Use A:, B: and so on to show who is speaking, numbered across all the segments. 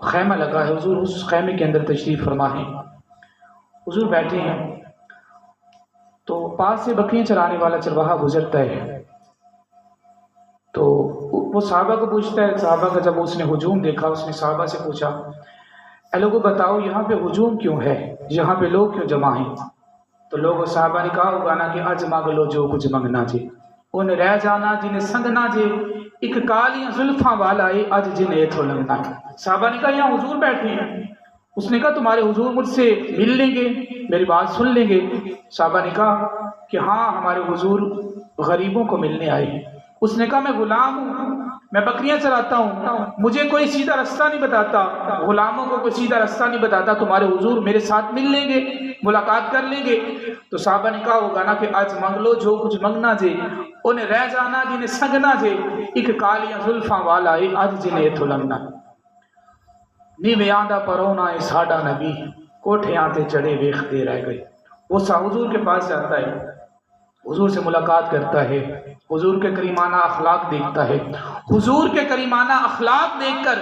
A: خیمہ لگا ہے، حضور اس خیمے کے اندر تشریف فرما ہے، حضور بیٹھے ہیں تو پاس سے بکریاں چرانے والا چرواہا گزرتا ہے، تو وہ صحابہ کو پوچھتا ہے، صحابہ کا جب اس نے ہجوم دیکھا اس نے صحابہ سے پوچھا، اے لوگوں بتاؤ یہاں پہ ہجوم کیوں ہے، یہاں پہ لوگ کیوں جمع ہیں؟ تو لوگ صحابہ نے کہا ہوگا نا کہ اج مانگ لو جو کچھ منگنا جے، ان رہ جانا جنہیں سنگنا جے، ایک کالیاں زلفاں والا ہے اج جنہیں ایتھو لنگنا ہے۔ صحابہ نے کہا یہاں حضور بیٹھے ہیں، اس نے کہا تمہارے حضور مجھ سے مل لیں گے، میری بات سن لیں گے؟ صحابہ نے کہا کہ ہاں ہمارے حضور غریبوں کو ملنے آئے ہیں۔ اس نے کہا میں غلام ہوں، میں بکریاں چراتا ہوں، مجھے کوئی سیدھا رستہ نہیں بتاتا، غلاموں کو کوئی سیدھا رستہ نہیں بتاتا، تمہارے حضور میرے ساتھ مل لیں گے، ملاقات کر لیں گے؟ تو صحابہ نے کہا ہوگا نا کہ آج منگ لو جو کچھ منگنا جے، انہیں رہ جانا جنہیں سنگنا جے، ایک کالیاں زلفاں والا ہے آج جنہیں ایتھو لنگنا۔ نیویں دا پرونا ہے ساڈا نبی، کوٹھیاں تے چڑھے ویکھتے رہ گئے۔ وہ حضور کے پاس جاتا ہے، حضور سے ملاقات کرتا ہے، حضور کے کریمانہ اخلاق دیکھتا ہے، حضور کے کریمانہ اخلاق دیکھ کر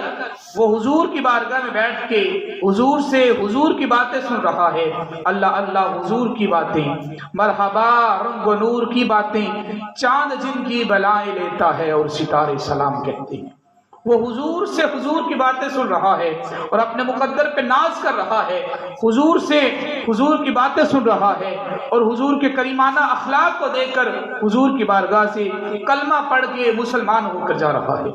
A: وہ حضور کی بارگاہ میں بیٹھ کے حضور سے حضور کی باتیں سن رہا ہے۔ اللہ اللہ حضور کی باتیں، مرحبا رنگ و نور کی باتیں، چاند جن کی بلائیں لیتا ہے اور ستارے سلام کہتے ہیں۔ وہ حضور سے حضور کی باتیں سن رہا ہے اور اپنے مقدر پہ ناز کر رہا ہے، حضور سے حضور کی باتیں سن رہا ہے اور حضور کے کریمانہ اخلاق کو دیکھ کر حضور کی بارگاہ سے کلمہ پڑھ کے مسلمان ہو کر جا رہا ہے۔